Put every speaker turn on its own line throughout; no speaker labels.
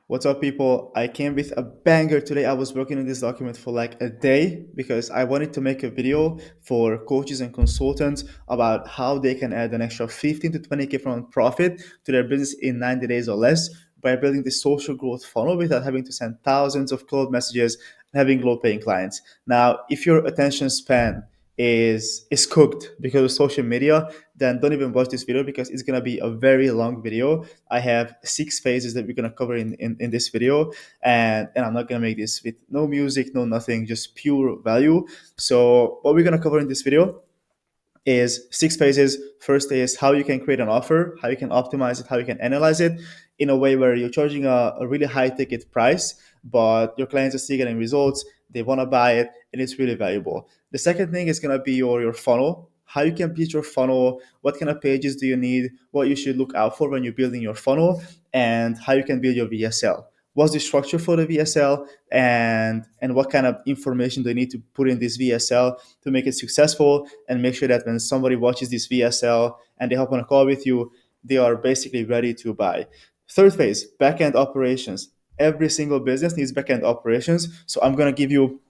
What's up, people? I came with a banger today. I was working on this document for like a day because I wanted to make a video for coaches and consultants about how they can add an extra 15 to 20K from profit to their business in 90 days or less by building the social growth funnel without having to send thousands of cold messages and having low paying clients. Now, if your attention span is cooked because of social media, then don't even watch this video because it's gonna be a very long video. I have 6 phases that we're gonna cover in this video, and I'm not gonna make this with no music, no nothing, just pure value. So what we're gonna cover in this video is 6 phases. First is how you can create an offer, how you can optimize it, how you can analyze it in a way where you're charging a really high ticket price, but your clients are still getting results. They want to buy it, and it's really valuable. The second thing is going to be your funnel. How you can build your funnel, what kind of pages do you need, what you should look out for when you're building your funnel, and how you can build your VSL. What's the structure for the VSL, and what kind of information do you need to put in this VSL to make it successful and make sure that when somebody watches this VSL and they hop on a call with you, they are basically ready to buy. Third phase, backend operations. Every single business needs backend operations. So I'm going to give you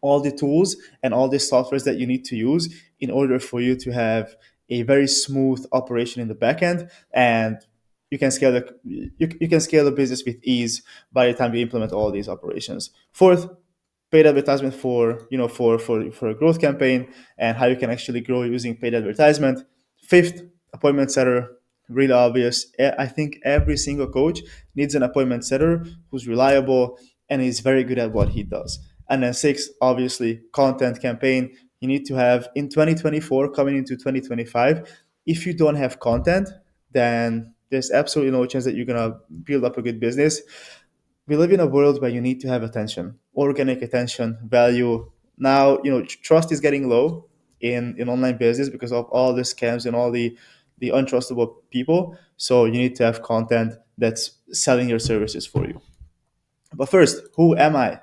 all the tools and all the softwares that you need to use in order for you to have a very smooth operation in the backend, and you can scale the business with ease by the time you implement all these operations. Fourth, paid advertisement for for a growth campaign and how you can actually grow using paid advertisement. Fifth, appointment setter. Really obvious. I think every single coach needs an appointment setter who's reliable and is very good at what he does. And then six, obviously, content campaign. You need to have in 2024 coming into 2025. If you don't have content, then there's absolutely no chance that you're gonna build up a good business. We live in a world where you need to have attention, organic attention, value. Now, trust is getting low in online business because of all the scams and all the untrustable people. So you need to have content that's selling your services for you. But first, who am I?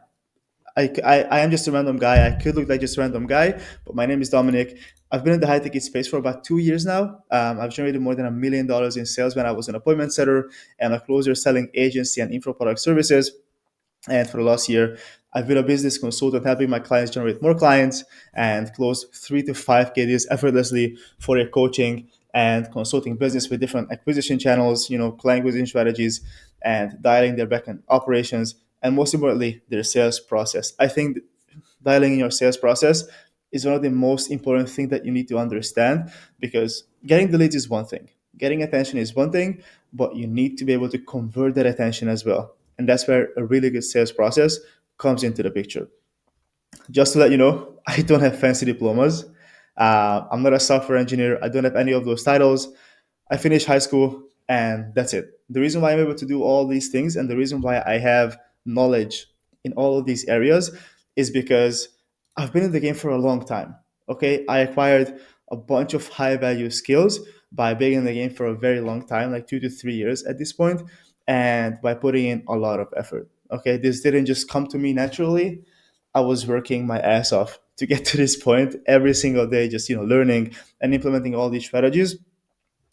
I am just a random guy. I could look like just a random guy, but my name is Dominic. I've been in the high ticket space for about 2 years now. I've generated more than $1 million in sales when I was an appointment setter and a closer selling agency and info product services. And for the last year, I've been a business consultant helping my clients generate more clients and close 3 to 5K deals effortlessly for their coaching and consulting business with different acquisition channels, client acquisition strategies, and dialing their backend operations, and most importantly, their sales process. I think dialing in your sales process is one of the most important things that you need to understand, because getting the leads is one thing, getting attention is one thing, but you need to be able to convert that attention as well. And that's where a really good sales process comes into the picture. Just to let you know, I don't have fancy diplomas. I'm not a software engineer. I don't have any of those titles. I finished high school and that's it. The reason why I'm able to do all these things and the reason why I have knowledge in all of these areas is because I've been in the game for a long time. Okay, I acquired a bunch of high value skills by being in the game for a very long time, like 2 to 3 years at this point, and by putting in a lot of effort. Okay, this didn't just come to me naturally. I was working my ass off to get to this point every single day, just learning and implementing all these strategies.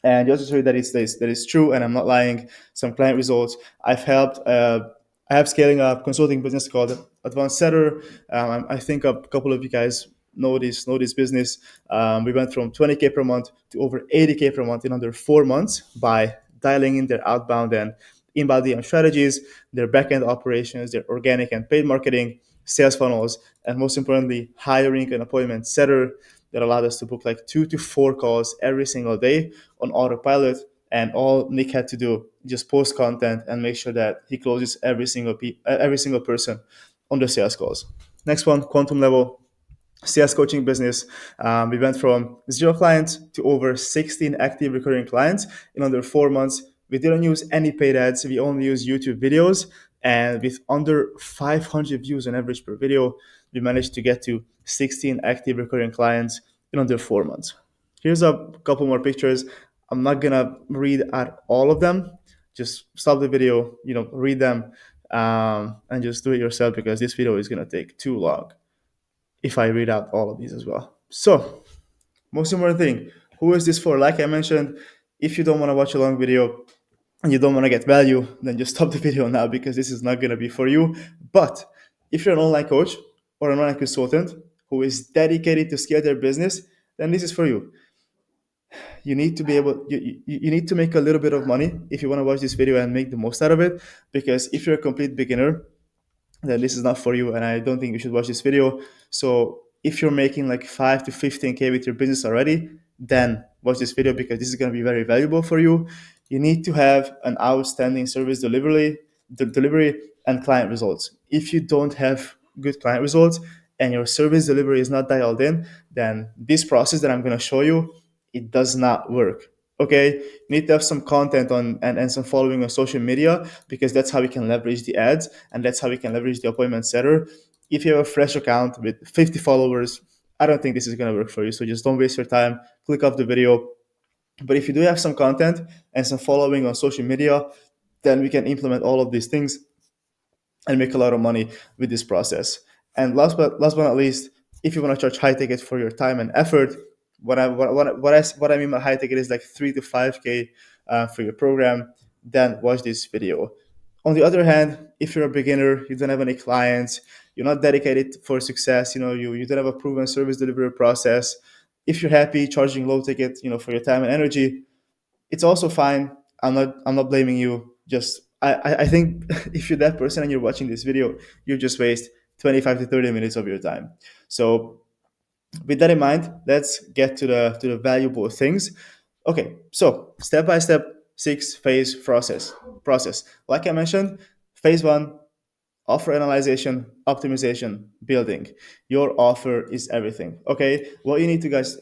And just to show you that that is true, and I'm not lying, some client results I've helped. I have scaling up consulting business called Advanced Setter. I think a couple of you guys know this business. We went from 20K per month to over 80K per month in under 4 months by dialing in their outbound and inbound DM strategies, their backend operations, their organic and paid marketing, sales funnels, and most importantly, hiring an appointment setter that allowed us to book like 2 to 4 calls every single day on autopilot. And all Nick had to do just post content and make sure that he closes every single person on the sales calls. Next one, quantum level sales coaching business. We went from 0 clients to over 16 active recurring clients in under 4 months. We didn't use any paid ads. We only used YouTube videos. And with under 500 views on average per video, we managed to get to 16 active recurring clients in under 4 months. Here's a couple more pictures. I'm not gonna read out all of them. Just stop the video, read them, and just do it yourself because this video is gonna take too long if I read out all of these as well. So, most important thing, who is this for? Like I mentioned, if you don't want to watch a long video, and you don't want to get value, then just stop the video now because this is not going to be for you. But if you're an online coach or an online consultant who is dedicated to scale their business, then this is for you. You need to be able, you need to make a little bit of money if you want to watch this video and make the most out of it. Because if you're a complete beginner, then this is not for you, and I don't think you should watch this video. So if you're making like 5 to 15K with your business already, then watch this video because this is going to be very valuable for you. You need to have an outstanding service delivery and client results. If you don't have good client results and your service delivery is not dialed in, then this process that I'm going to show you, it does not work. Okay, you need to have some content on and some following on social media, because that's how we can leverage the ads and that's how we can leverage the appointment setter. If you have a fresh account with 50 followers, I don't think this is going to work for you. So just don't waste your time, click off the video. But if you do have some content and some following on social media, then we can implement all of these things and make a lot of money with this process. And last but not least, if you want to charge high ticket for your time and effort, what I mean by high ticket is like 3 to 5K for your program. Then watch this video. On the other hand, if you're a beginner, you don't have any clients, you're not dedicated for success, you don't have a proven service delivery process. If you're happy charging low ticket, for your time and energy, it's also fine. I'm not blaming you. Just I think if you're that person and you're watching this video, you just waste 25 to 30 minutes of your time. So with that in mind, let's get to the valuable things. Okay, so step by step, 6 phase process. Like I mentioned, phase one: offer analyzation, optimization, building. Your offer is everything. Okay, what you guys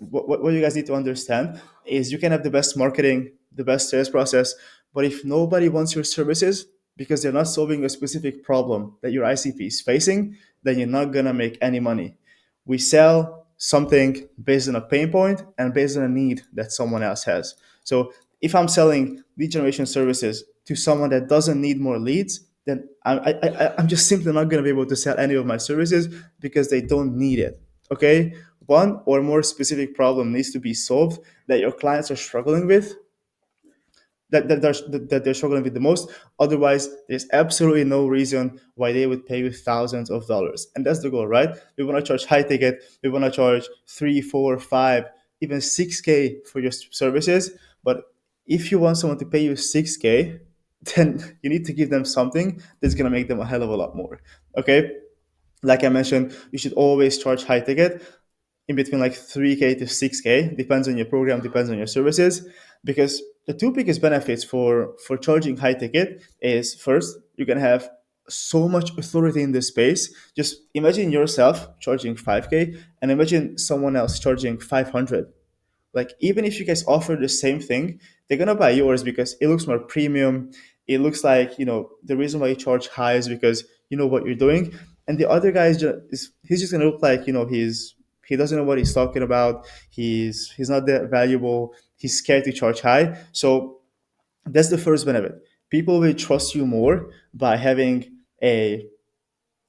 need to understand is you can have the best marketing, the best sales process, but if nobody wants your services because they're not solving a specific problem that your ICP is facing, then you're not gonna make any money. We sell something based on a pain point and based on a need that someone else has. So if I'm selling lead generation services to someone that doesn't need more leads, then I'm just simply not going to be able to sell any of my services because they don't need it. Okay? One or more specific problem needs to be solved that your clients are struggling with, that they're struggling with the most. Otherwise, there's absolutely no reason why they would pay you thousands of dollars. And that's the goal, right? We want to charge high ticket. We want to charge 3, 4, 5, even 6K for your services. But if you want someone to pay you 6K, then you need to give them something that's going to make them a hell of a lot more. Okay? Like I mentioned, you should always charge high ticket in between like 3K to 6K, depends on your program, depends on your services. Because the two biggest benefits for charging high ticket is, first, you can have so much authority in this space. Just imagine yourself charging 5K and imagine someone else charging 500. Like, even if you guys offer the same thing, they're gonna buy yours because it looks more premium. It looks like, the reason why you charge high is because you know what you're doing. And the other guy he's just gonna look like, he doesn't know what he's talking about. He's not that valuable. He's scared to charge high. So that's the first benefit. People will trust you more by having a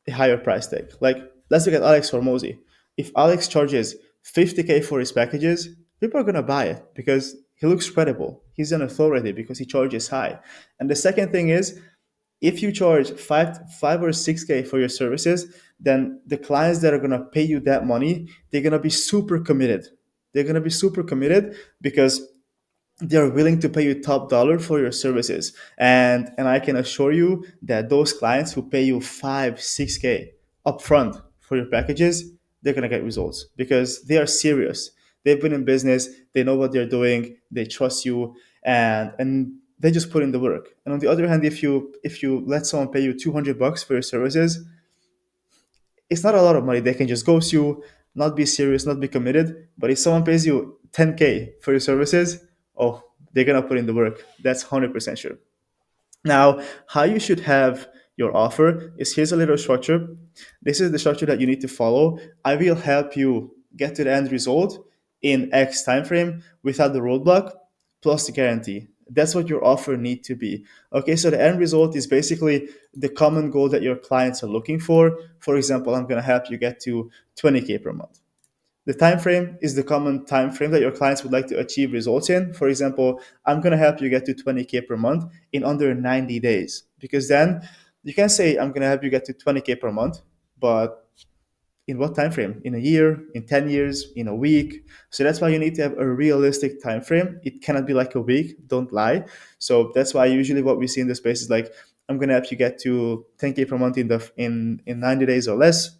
a higher price tag. Like, let's look at Alex Hormozy. If Alex charges 50K for his packages, people are gonna buy it because he looks credible. He's an authority because he charges high. And the second thing is, if you charge 5 or 6K for your services, then the clients that are gonna pay you that money, they're gonna be super committed. They're gonna be super committed because they're willing to pay you top dollar for your services. And I can assure you that those clients who pay you 5 6K upfront for your packages, they're going to get results because they are serious. They've been in business, they know what they're doing, they trust you, and they just put in the work. And on the other hand, if you let someone pay you $200 for your services, it's not a lot of money. They can just ghost you, not be serious, not be committed. But if someone pays you 10K for your services, oh, they're gonna put in the work. That's 100% sure. Now, how you should have your offer is, here's a little structure. This is the structure that you need to follow. I will help you get to the end result in X time frame without the roadblock plus the guarantee. That's what your offer need to be. Okay, so the end result is basically the common goal that your clients are looking for. For example, I'm gonna help you get to 20K per month. The time frame is the common time frame that your clients would like to achieve results in. For example, I'm going to help you get to 20K per month in under 90 days, because then you can say I'm going to help you get to 20K per month, but in what time frame? In a year, in 10 years, in a week? So that's why you need to have a realistic time frame. It cannot be like a week, don't lie. So that's why usually what we see in the space is like, I'm going to help you get to 10K per month in 90 days or less,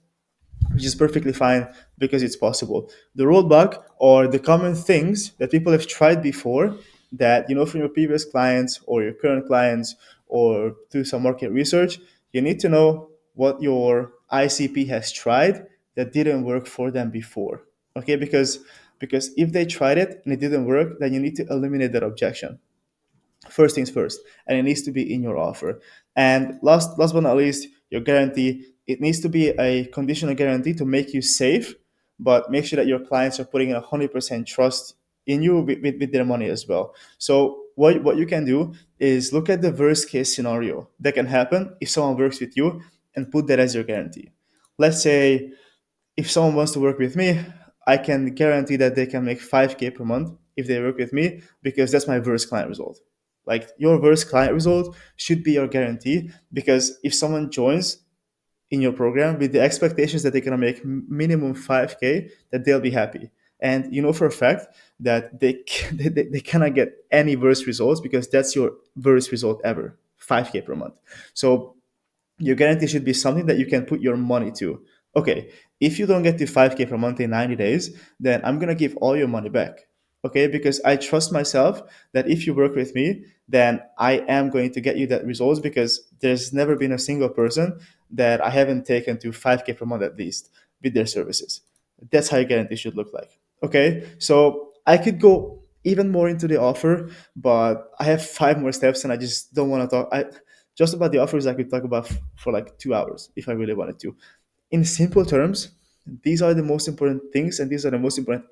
which is perfectly fine because it's possible. The roadblock or the common things that people have tried before, that you know from your previous clients or your current clients, or through some market research, you need to know what your ICP has tried that didn't work for them before. Okay, because if they tried it and it didn't work, then you need to eliminate that objection. First things first, and it needs to be in your offer. And last but not least, your guarantee. It needs to be a conditional guarantee to make you safe, but make sure that your clients are putting 100% trust in you with their money as well. So what you can do is look at the worst case scenario that can happen if someone works with you, and put that as your guarantee. Let's say if someone wants to work with me, I can guarantee that they can make 5K per month if they work with me, because that's my worst client result. Like, your worst client result should be your guarantee, because if someone joins in your program with the expectations that they're going to make minimum 5K, that they'll be happy. And you know for a fact that they cannot get any worse results, because that's your worst result ever, 5K per month. So your guarantee should be something that you can put your money to. Okay, if you don't get to 5K per month in 90 days, then I'm going to give all your money back. Okay, because I trust myself that if you work with me, then I am going to get you that results, because there's never been a single person that I haven't taken to 5K per month at least with their services. That's how your guarantee should look like. Okay, so I could go even more into the offer, but I have five more steps and I just don't want to talk. Just about the offers I could talk about for like 2 hours if I really wanted to. In simple terms, these are the most important things, and these are the most important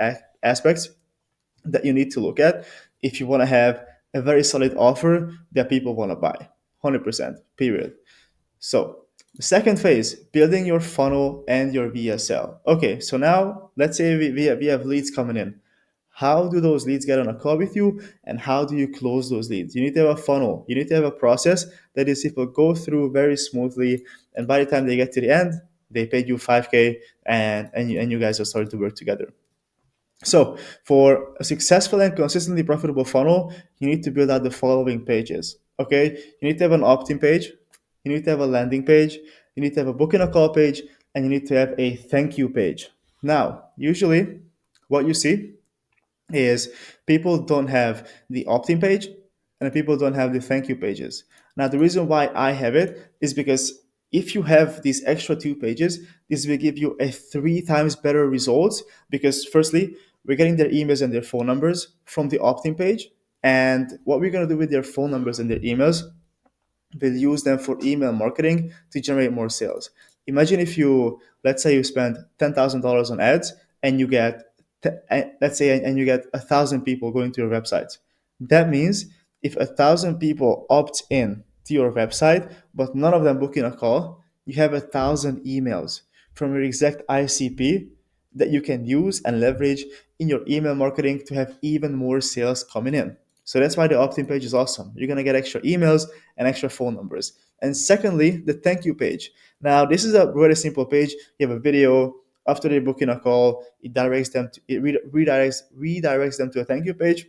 aspects that you need to look at if you want to have a very solid offer that people want to buy. 100%, period. So, the second phase, building your funnel and your VSL. Okay, so now let's say we have leads coming in. How do those leads get on a call with you, and how do you close those leads? You need to have a funnel. You need to have a process that is people go through very smoothly, and by the time they get to the end, they paid you 5K, and you guys are starting to work together. So, for a successful and consistently profitable funnel, you need to build out the following pages. Okay, you need to have an opt-in page, you need to have a landing page, you need to have a booking a call page, and you need to have a thank you page. Now, usually, what you see is people don't have the opt-in page, and people don't have the thank you pages. Now, the reason why I have it is because if you have these extra two pages, this will give you a three times better results, because firstly, we're getting their emails and their phone numbers from the opt-in page. And what we're going to do with their phone numbers and their emails, will use them for email marketing to generate more sales. Imagine if you, let's say you spend $10,000 on ads, and you get, let's say, and you get 1,000 people going to your website. That means if 1,000 people opt in to your website, but none of them book in a call, you have 1,000 emails from your exact ICP that you can use and leverage in your email marketing to have even more sales coming in. So that's why the opt-in page is awesome. You're gonna get extra emails and extra phone numbers. And secondly, the thank you page. Now, this is a very simple page. You have a video. After they book in a call, it directs them to, it redirects them to a thank you page.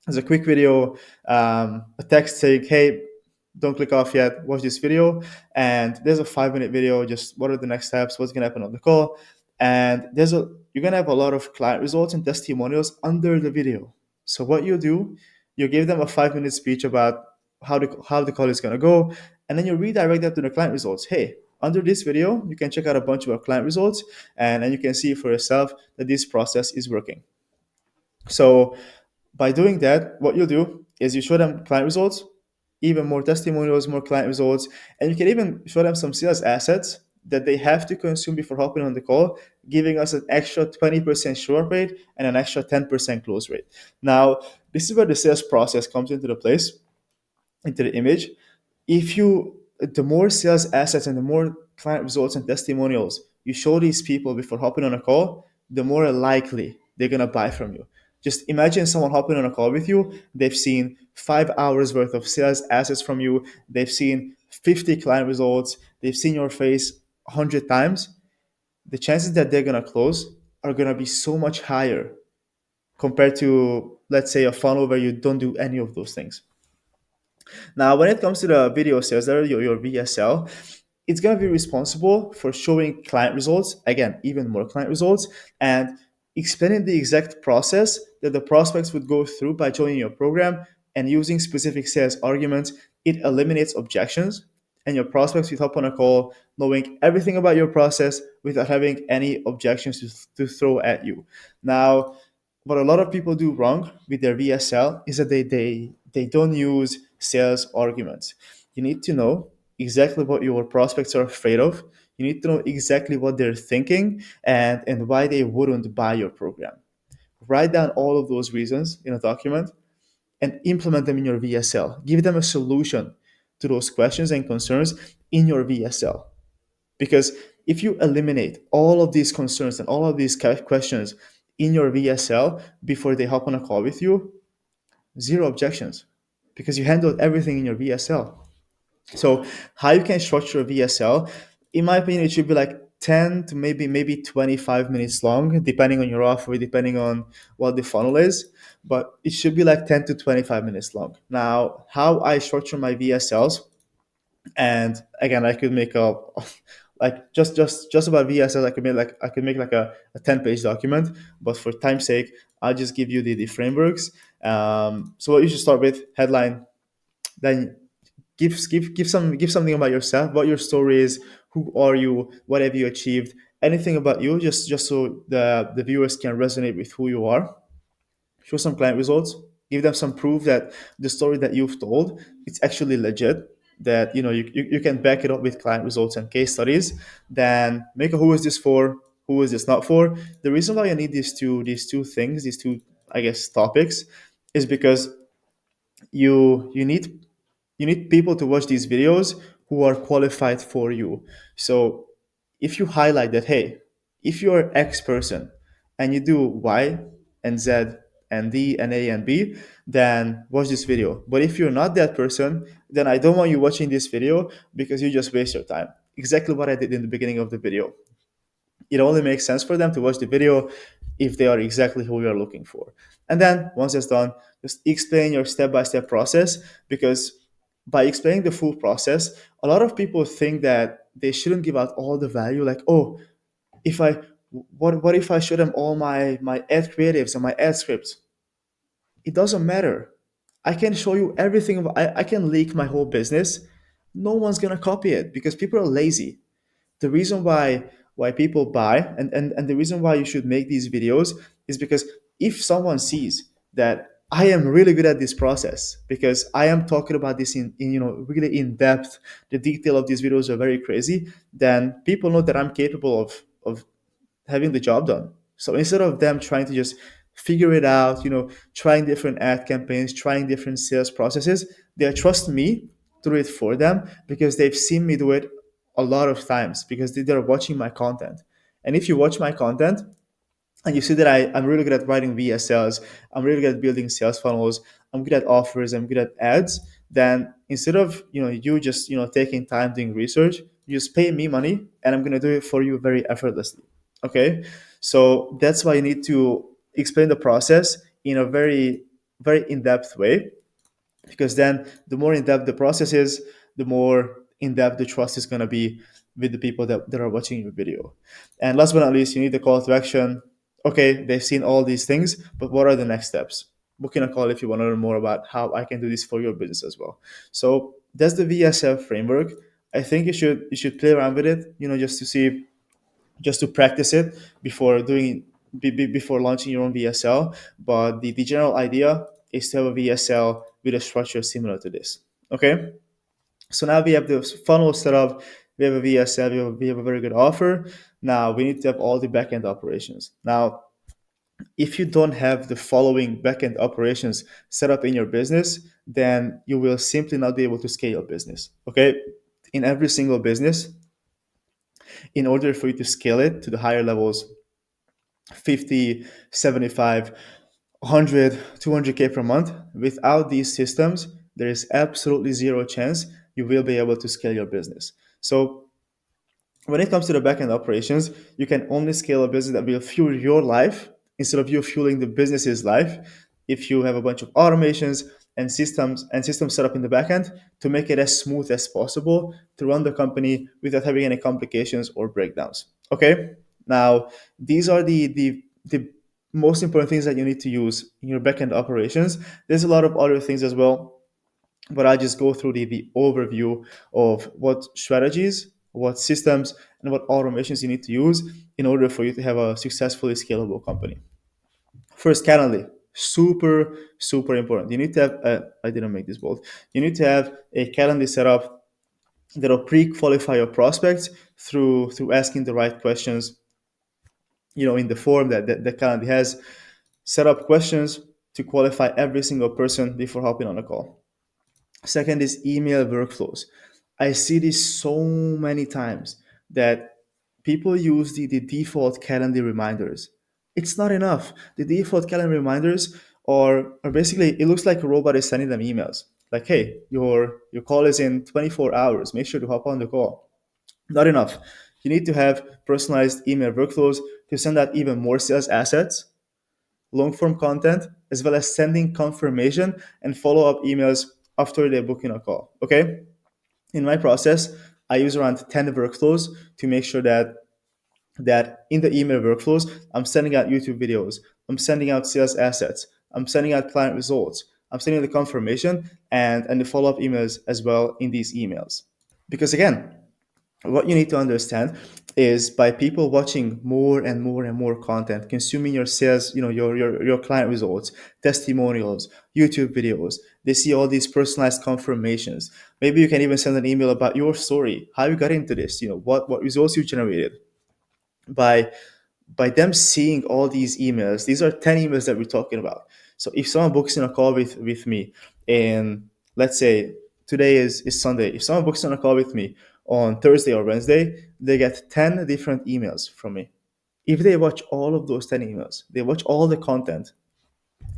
There's a quick video, a text saying, "Hey, don't click off yet. Watch this video." And there's a 5-minute video. Just what are the next steps? What's gonna happen on the call? And you're gonna have a lot of client results and testimonials under the video. So what you do, you give them a 5-minute speech about how the call is gonna go, and then you redirect them to the client results. Hey, under this video, you can check out a bunch of our client results, and you can see for yourself that this process is working. So by doing that, what you do is you show them client results, even more testimonials, more client results, and you can even show them some sales assets that they have to consume before hopping on the call, giving us an extra 20% show up rate and an extra 10% close rate. Now, this is where the sales process comes into the place, into the image. The more sales assets and the more client results and testimonials you show these people before hopping on a call, the more likely they're gonna buy from you. Just imagine someone hopping on a call with you. They've seen 5 hours worth of sales assets from you. They've seen 50 client results. They've seen your face 100 times. The chances that they're gonna close are gonna be so much higher compared to, let's say, a funnel where you don't do any of those things. Now, when it comes to the video sales, your VSL, it's going to be responsible for showing client results, again, even more client results, and explaining the exact process that the prospects would go through by joining your program and using specific sales arguments. It eliminates objections, and your prospects will hop on a call knowing everything about your process without having any objections to throw at you. Now, what a lot of people do wrong with their VSL is that they don't use sales arguments. You need to know exactly what your prospects are afraid of. You need to know exactly what they're thinking and why they wouldn't buy your program. Write down all of those reasons in a document and implement them in your VSL. Give them a solution to those questions and concerns in your VSL. Because if you eliminate all of these concerns and all of these questions in your VSL before they hop on a call with you, zero objections because you handled everything in your VSL. So how you can structure a VSL, in my opinion, it should be like 10 to maybe 25 minutes long, depending on your offer, depending on what the funnel is. But it should be like 10 to 25 minutes long. Now, how I structure my VSLs, and again, I could make a like just about VSL. I could make like a 10-page document, but for time's sake, I'll just give you the frameworks. So what you should start with: headline, then give something about yourself, what your story is, who are you, what have you achieved, anything about you, just so the viewers can resonate with who you are. Show some client results, give them some proof that the story that you've told, it's actually legit, that you can back it up with client results and case studies. Then make a who is this for, who is this not for. The reason why I need these two things, these two, I guess, topics, is because you need people to watch these videos who are qualified for you. So if you highlight that, hey, if you're X person and you do Y and Z and D and A and B, then watch this video. But if you're not that person, then I don't want you watching this video because you just waste your time. Exactly what I did in the beginning of the video. It only makes sense for them to watch the video if they are exactly who you're looking for. And then once it's done, just explain your step-by-step process, because by explaining the full process, a lot of people think that they shouldn't give out all the value. Like, oh, if I what if I show them all my ad creatives and my ad scripts? It doesn't matter. I can show you everything. I can leak my whole business. No one's gonna copy it because people are lazy. The reason why people buy, and the reason why you should make these videos, is because if someone sees that I am really good at this process, because I am talking about this in really in depth, the detail of these videos are very crazy, then people know that I'm capable of having the job done. So instead of them trying to just figure it out, trying different ad campaigns, trying different sales processes, they trust me to do it for them because they've seen me do it a lot of times, because they're watching my content. And if you watch my content and you see that I'm really good at writing VSLs, I'm really good at building sales funnels, I'm good at offers, I'm good at ads, then instead of you just taking time doing research, you just pay me money and I'm gonna do it for you very effortlessly. Okay, so that's why you need to explain the process in a very in-depth way, because then the more in-depth the process is, the more in-depth the trust is going to be with the people that are watching your video. And last but not least, you need the call to action. Okay, they've seen all these things, but what are the next steps? Book in a call if you want to learn more about how I can do this for your business as well. So that's the VSF framework. I think you should play around with it, just to see, just to practice it before before launching your own VSL. But the general idea is to have a VSL with a structure similar to this. Okay, so now we have the funnel set up. We have a VSL. We have a very good offer. Now we need to have all the backend operations. Now, if you don't have the following backend operations set up in your business, then you will simply not be able to scale your business. Okay, in every single business, in order for you to scale it to the higher levels 50, 75, 100, 200K per month. Without these systems, there is absolutely zero chance you will be able to scale your business. So when it comes to the backend operations, you can only scale a business that will fuel your life instead of you fueling the business's life if you have a bunch of automations and systems set up in the backend to make it as smooth as possible to run the company without having any complications or breakdowns. Okay? Now, these are the most important things that you need to use in your backend operations. There's a lot of other things as well, but I just go through the overview of what strategies, what systems, and what automations you need to use in order for you to have a successfully scalable company. First, Calendly. Super, super important. You need to have, I didn't make this bold. You need to have a Calendly set up that'll pre-qualify your prospects through asking the right questions, in the form that Calendly has. Set up questions to qualify every single person before hopping on a call. Second is email workflows. I see this so many times that people use the default calendar reminders. It's not enough. The default calendar reminders are basically, it looks like a robot is sending them emails. Like, hey, your call is in 24 hours. Make sure to hop on the call. Not enough. You need to have personalized email workflows to send out even more sales assets, long form content, as well as sending confirmation and follow up emails after they book in a call. Okay. In my process, I use around 10 workflows to make sure that in the email workflows, I'm sending out YouTube videos, I'm sending out sales assets, I'm sending out client results, I'm sending the confirmation and the follow up emails as well in these emails. Because again, what you need to understand is by people watching more and more and more content, consuming your sales, your client results, testimonials, YouTube videos, they see all these personalized confirmations. Maybe you can even send an email about your story, how you got into this, what results you generated. By them seeing all these emails, these are 10 emails that we're talking about. So if someone books in a call with me, and let's say today is Sunday, if someone books in a call with me on Thursday or Wednesday, they get 10 different emails from me. If they watch all of those 10 emails, they watch all the content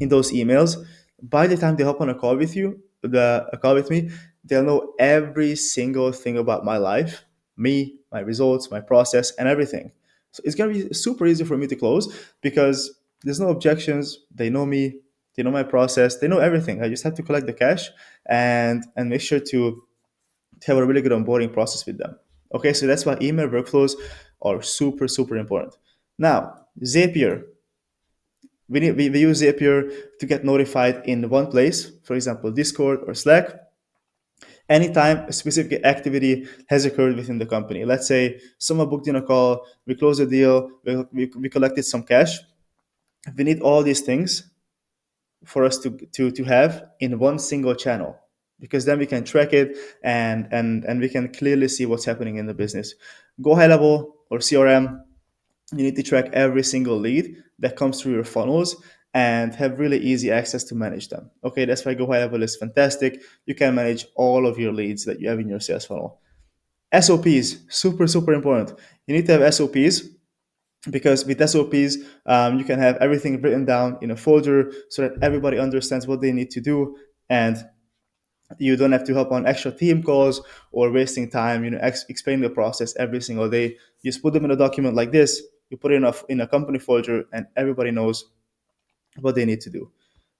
in those emails, by the time they hop on a call with me, they'll know every single thing about my life, me, my results, my process, and everything. So it's gonna be super easy for me to close because there's no objections. They know me, they know my process, they know everything. I just have to collect the cash and make sure to have a really good onboarding process with them. Okay, so that's why email workflows are super, super important. Now, Zapier, we use Zapier to get notified in one place, for example, Discord or Slack, anytime a specific activity has occurred within the company. Let's say someone booked in a call, we closed the deal, we collected some cash. We need all these things for us to have in one single channel, because then we can track it and we can clearly see what's happening in the business. Go High Level or CRM, you need to track every single lead that comes through your funnels and have really easy access to manage them. Okay, that's why Go High Level is fantastic. You can manage all of your leads that you have in your sales funnel. SOPs, super, super important. You need to have SOPs because with SOPs, you can have everything written down in a folder so that everybody understands what they need to do, and you don't have to hop on extra team calls or wasting time, explaining the process every single day. You just put them in a document like this, you put it in a company folder, and everybody knows what they need to do.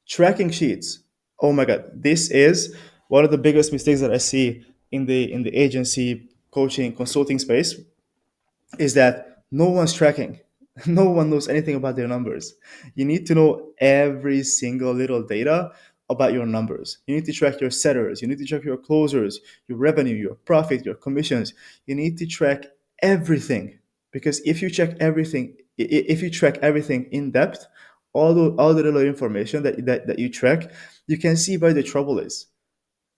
Tracking sheets. Oh my God, this is one of the biggest mistakes that I see in the agency, coaching, consulting space, is that no one's tracking. No one knows anything about their numbers. You need to know every single little data about your numbers. You need to track your setters, you need to track your closers, your revenue, your profit, your commissions. You need to track everything, because if you track everything in depth, all the little information that you track, you can see where the trouble is.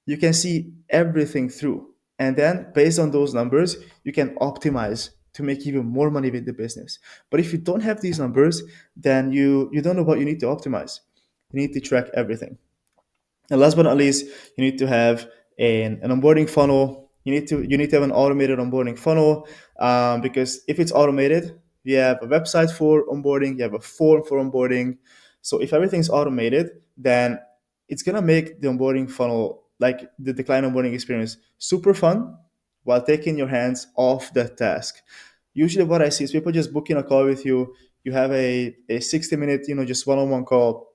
You can see everything through, and then based on those numbers you can optimize to make even more money with the business. But if you don't have these numbers, then you don't know what you need to optimize. You need to track everything. And last but not least, you need to have an onboarding funnel. You need to have an automated onboarding funnel, because if it's automated, You have a website for onboarding, you have a form for onboarding. So if everything's automated, then it's gonna make the onboarding funnel, like the client onboarding experience, super fun while taking your hands off that task. Usually what I see is people just booking a call with you. You have a 60-minute, just one-on-one call,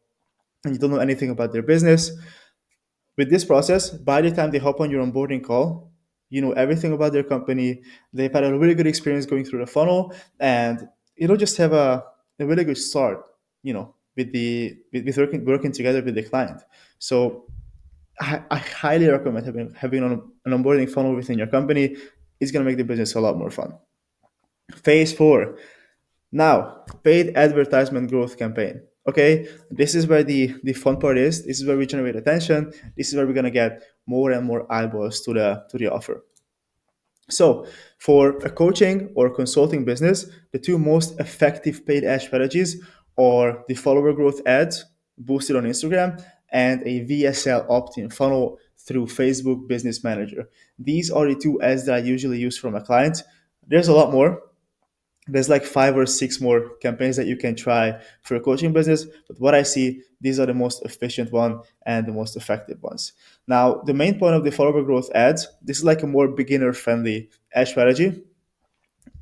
and you don't know anything about their business. With this process, by the time they hop on your onboarding call, you know everything about their company. They've had a really good experience going through the funnel, and it'll just have a really good start, with working together with the client. So I highly recommend having an onboarding funnel within your company. It's going to make the business a lot more fun. Phase four. Now, paid advertisement growth campaign. Okay, this is where the fun part is. This is where we generate attention. This is where we're gonna get more and more eyeballs to the offer. So, for a coaching or consulting business, the two most effective paid ad strategies are the follower growth ads boosted on Instagram and a VSL opt-in funnel through Facebook Business Manager. These are the two ads that I usually use for my clients. There's a lot more. There's like 5 or 6 more campaigns that you can try for a coaching business, but what I see, these are the most efficient one and the most effective ones. Now, the main point of the follower growth ads, this is like a more beginner friendly ad strategy,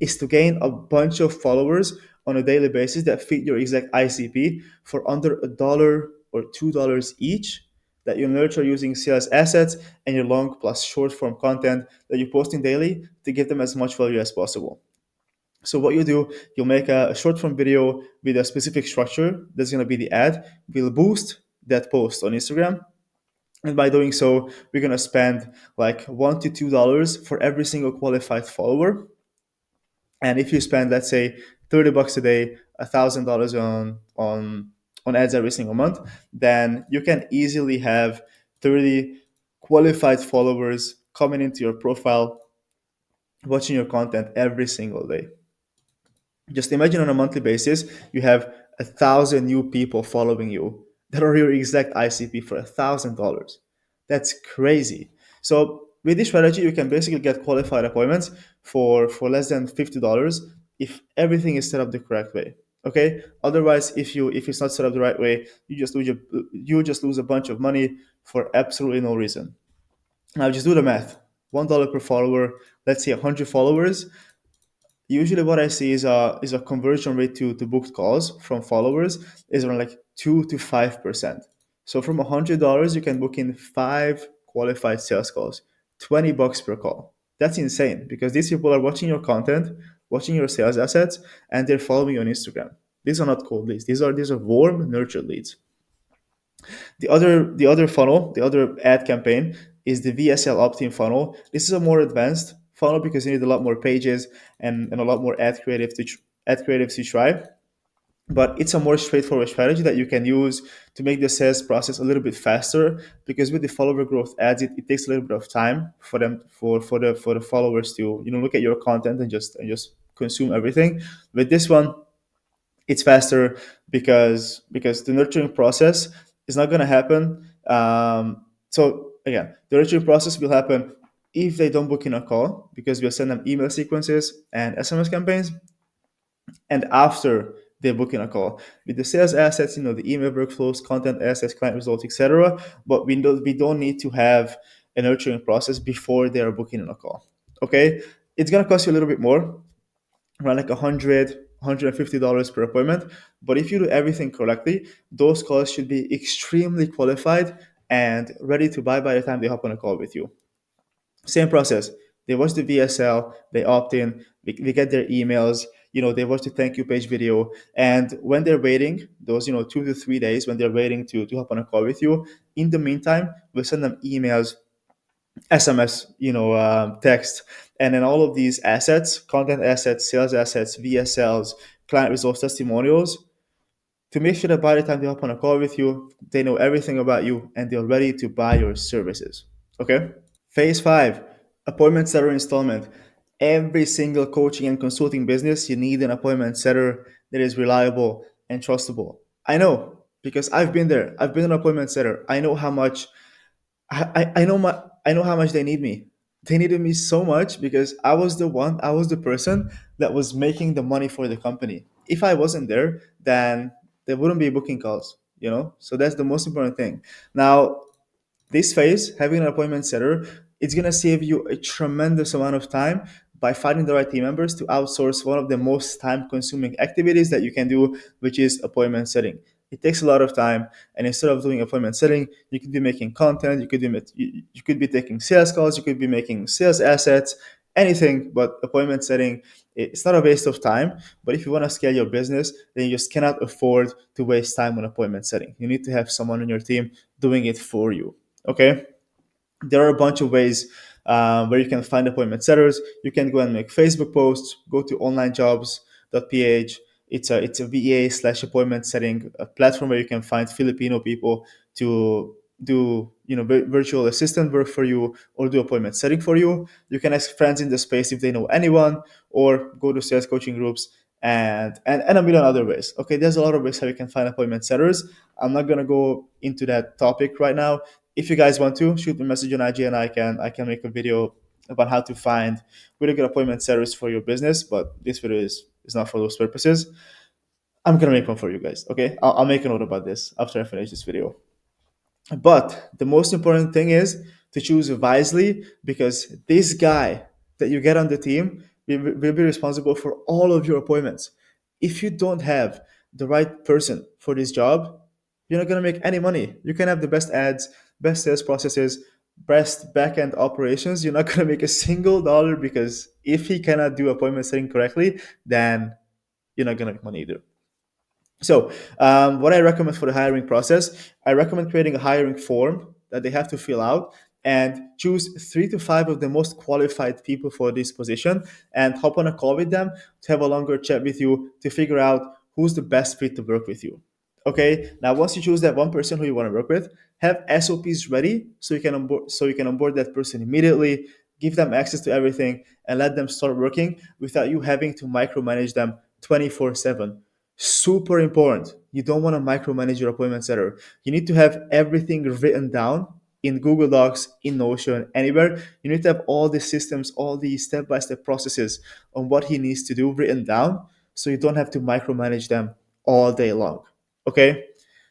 is to gain a bunch of followers on a daily basis that fit your exact ICP for under $1 or $2 each, that you nurture using sales assets and your long plus short form content that you're posting daily to give them as much value as possible. So what you do, you'll make a short form video with a specific structure. That's going to be the ad. We'll boost that post on Instagram. And by doing so, we're going to spend like $1 to $2 for every single qualified follower. And if you spend, let's say, $30 a day, $1,000 on ads every single month, then you can easily have 30 qualified followers coming into your profile, watching your content every single day. Just imagine on a monthly basis, you have 1,000 new people following you that are your exact ICP for $1,000. That's crazy. So with this strategy, you can basically get qualified appointments for less than $50 if everything is set up the correct way. Okay. Otherwise, if it's not set up the right way, you just lose a bunch of money for absolutely no reason. Now just do the math. $1 per follower. Let's say 100 followers. Usually what I see is a conversion rate to booked calls from followers is around like 2 to 5%. So from $100 you can book in 5 qualified sales calls, $20 per call. That's insane because these people are watching your content, watching your sales assets, and they're following you on Instagram. These are not cold leads. These are warm, nurtured leads. The other funnel, the other ad campaign is the VSL opt-in funnel. This is a more advanced funnel because you need a lot more pages and a lot more ad creatives to try. But it's a more straightforward strategy that you can use to make the sales process a little bit faster because with the follower growth ads, it takes a little bit of time for them for the followers to look at your content and just consume everything. With this one, it's faster because the nurturing process is not going to happen. So again, the nurturing process will happen if they don't book in a call because we'll send them email sequences and SMS campaigns, and after they book in a call with the sales assets, the email workflows, content assets, client results, etc. But we don't need to have a nurturing process before they are booking in a call. Okay, it's gonna cost you a little bit more, around like $150 per appointment. But if you do everything correctly, those calls should be extremely qualified and ready to buy by the time they hop on a call with you. Same process. They watch the VSL, they opt in, we get their emails, they watch the thank you page video. And when they're waiting, those, 2 to 3 days when they're waiting to hop on a call with you, in the meantime, we'll send them emails, SMS, text, and then all of these assets, content assets, sales assets, VSLs, client results, testimonials, to make sure that by the time they hop on a call with you, they know everything about you and they're ready to buy your services. Okay? Phase five, appointment setter installment. Every single coaching and consulting business, you need an appointment setter that is reliable and trustable. I know because I've been there. I've been an appointment setter. I know how much I know how much they need me. They needed me so much because I was the person that was making the money for the company. If I wasn't there, then there wouldn't be booking calls, you know? So that's the most important thing. Now, this phase, having an appointment setter, it's gonna save you a tremendous amount of time by finding the right team members to outsource one of the most time-consuming activities that you can do, which is appointment setting. It takes a lot of time, and instead of doing appointment setting, you could be making content, you could be taking sales calls, you could be making sales assets, anything but appointment setting. It's not a waste of time, but if you want to scale your business, then you just cannot afford to waste time on appointment setting. You need to have someone on your team doing it for you. Okay, there are a bunch of ways where you can find appointment setters. You can go and make Facebook posts, go to onlinejobs.ph. It's a VA slash appointment setting a platform where you can find Filipino people to do virtual assistant work for you or do appointment setting for you. You can ask friends in the space if they know anyone, or go to sales coaching groups and a million other ways. Okay, there's a lot of ways how you can find appointment setters. I'm not gonna go into that topic right now. If you guys want to, shoot me a message on IG and I can make a video about how to find really good appointment setters for your business. But this video is not for those purposes. I'm gonna make one for you guys. Okay, I'll make a note about this after I finish this video. But the most important thing is to choose wisely, because this guy that you get on the team will be responsible for all of your appointments. If you don't have the right person for this job, you're not going to make any money. You can have the best ads, best sales processes, best back-end operations. You're not going to make a single dollar, because if he cannot do appointment setting correctly, then you're not going to make money either. So, what I recommend for the hiring process, I recommend creating a hiring form that they have to fill out and choose 3 to 5 of the most qualified people for this position and hop on a call with them to have a longer chat with you to figure out who's the best fit to work with you. Okay. Now, once you choose that one person who you want to work with, have SOPs ready so you can onboard that person immediately, give them access to everything, and let them start working without you having to micromanage them 24/7. Super important. You don't want to micromanage your appointment setter. You need to have everything written down in Google Docs, in Notion, anywhere. You need to have all the systems, all the step by step processes on what he needs to do written down, so you don't have to micromanage them all day long. Okay?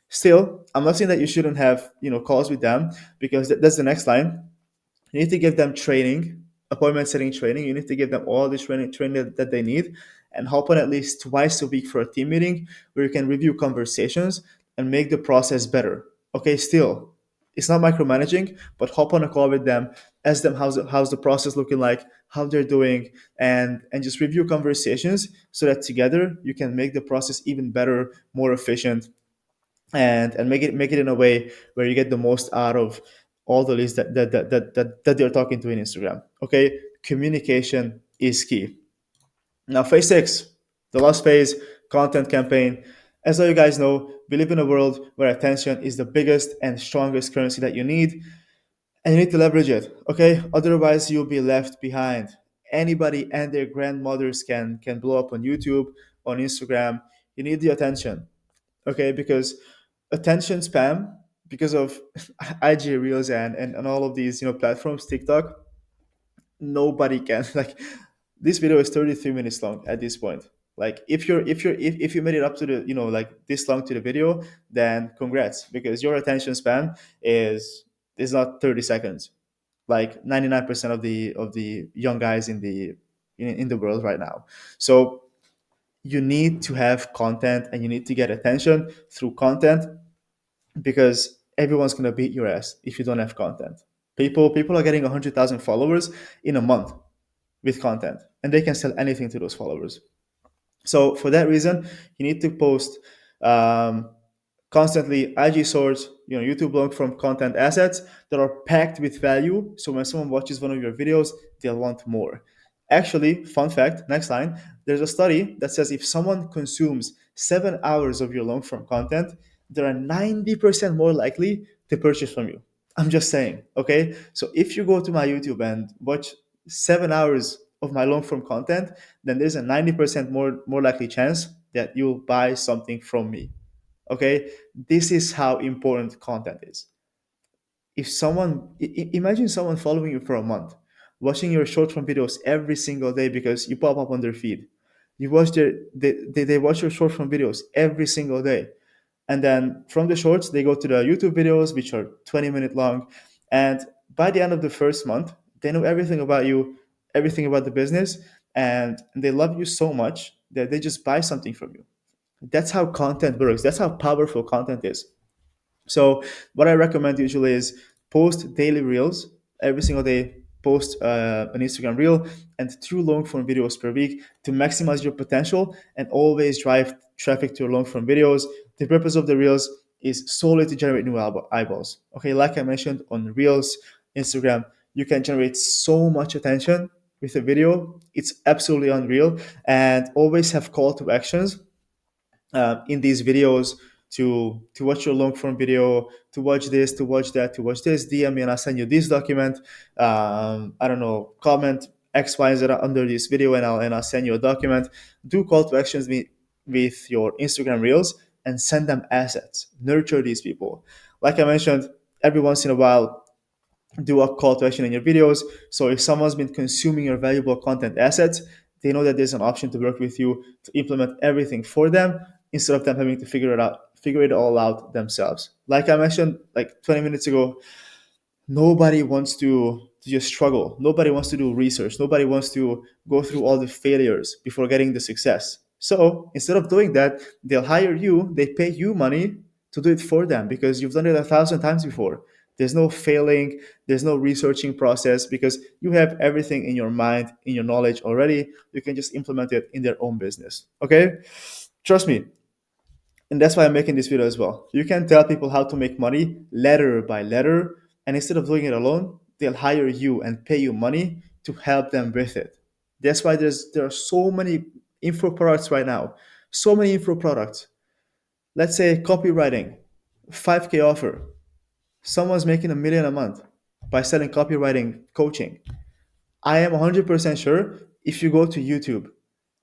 Still, I'm not saying that you shouldn't have calls with them, because that's the next line. You need to give them training, appointment setting training. You need to give them all the training that they need, and hop on at least twice a week for a team meeting where you can review conversations and make the process better. Okay, still, it's not micromanaging, but hop on a call with them, ask them how's the process looking like, how they're doing, and just review conversations so that together you can make the process even better, more efficient, and make it in a way where you get the most out of all the leads that they're talking to in Instagram. Okay, communication is key. Now, phase six, the last phase, content campaign. As all you guys know, we live in a world where attention is the biggest and strongest currency that you need, and you need to leverage it. Okay, otherwise you'll be left behind. Anybody and their grandmothers can blow up on YouTube, on Instagram. You need the attention. Okay, because attention spam, because of IG reels and all of these platforms, TikTok, nobody can like, this video is 33 minutes long at this point. Like, if you made it up to the like this long to the video, then congrats, because your attention span is not 30 seconds, like 99% of the young guys in the world right now. So you need to have content, and you need to get attention through content, because everyone's gonna beat your ass if you don't have content. People are getting 100,000 followers in a month with content, and they can sell anything to those followers. So for that reason, you need to post um, constantly IG source, YouTube long form content assets that are packed with value. So when someone watches one of your videos, they'll want more. Actually, fun fact, next line, there's a study that says if someone consumes 7 hours of your long form content, they are 90% more likely to purchase from you. I'm just saying, okay? So if you go to my YouTube and watch 7 hours of my long form content, then there's a 90% more likely chance that you'll buy something from me. Okay, this is how important content is. If someone imagine someone following you for a month, watching your short form videos every single day because you pop up on their feed. You watch they watch your short form videos every single day. And then from the shorts, they go to the YouTube videos, which are 20-minute long. And by the end of the first month, they know everything about you, everything about the business, and they love you so much that they just buy something from you. That's how content works. That's how powerful content is. So what I recommend usually is post daily reels every single day. Post an Instagram reel and two long form videos per week to maximize your potential and always drive traffic to your long form videos. The purpose of the reels is solely to generate new eyeballs. Okay, like I mentioned on Reels, Instagram, you can generate so much attention with a video. It's absolutely unreal, and always have call to actions in these videos to watch your long form video, to watch this, to watch that, to watch this. DM me and I'll send you this document. I don't know, comment X, Y, Z under this video, and I'll send you a document. Do call to actions with your Instagram reels and send them assets. Nurture these people. Like I mentioned, every once in a while do a call to action in your videos. So if someone's been consuming your valuable content assets, they know that there's an option to work with you to implement everything for them instead of them having to figure it all out themselves. Like I mentioned like 20 minutes ago, nobody wants to just struggle. Nobody wants to do research. Nobody wants to go through all the failures before getting the success. So instead of doing that, they'll hire you, they pay you money to do it for them because you've done it 1,000 times before. There's no failing, there's no researching process because you have everything in your mind, in your knowledge already. You can just implement it in their own business. Okay? Trust me, and that's why I'm making this video as well. You can tell people how to make money letter by letter, and instead of doing it alone, they'll hire you and pay you money to help them with it. That's why there are so many info products right now. So many info products. Let's say copywriting, 5K offer. Someone's making 1 million a month by selling copywriting coaching. I am 100% sure if you go to YouTube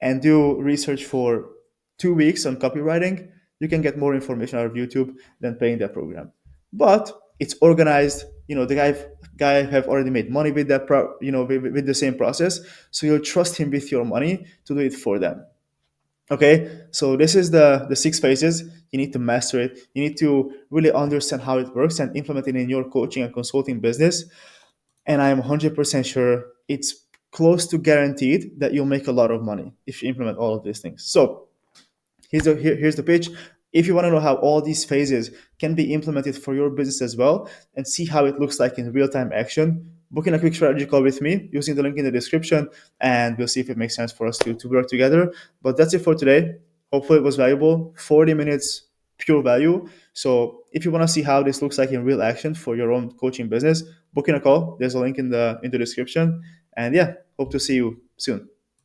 and do research for 2 weeks on copywriting, you can get more information out of YouTube than paying that program. But it's organized. The guy have already made money with that, with the same process. So you'll trust him with your money to do it for them. Okay, so this is the 6 phases. You need to master it. You need to really understand how it works and implement it in your coaching and consulting business, and I'm 100% sure it's close to guaranteed that you'll make a lot of money if you implement all of these things. So here's the pitch. If you want to know how all these phases can be implemented for your business as well and see how it looks like in real-time action, book in a quick strategy call with me using the link in the description, and we'll see if it makes sense for us to work together. But that's it for today. Hopefully it was valuable. 40 minutes pure value. So if you want to see how this looks like in real action for your own coaching business, book in a call. There's a link in the description. And yeah, hope to see you soon.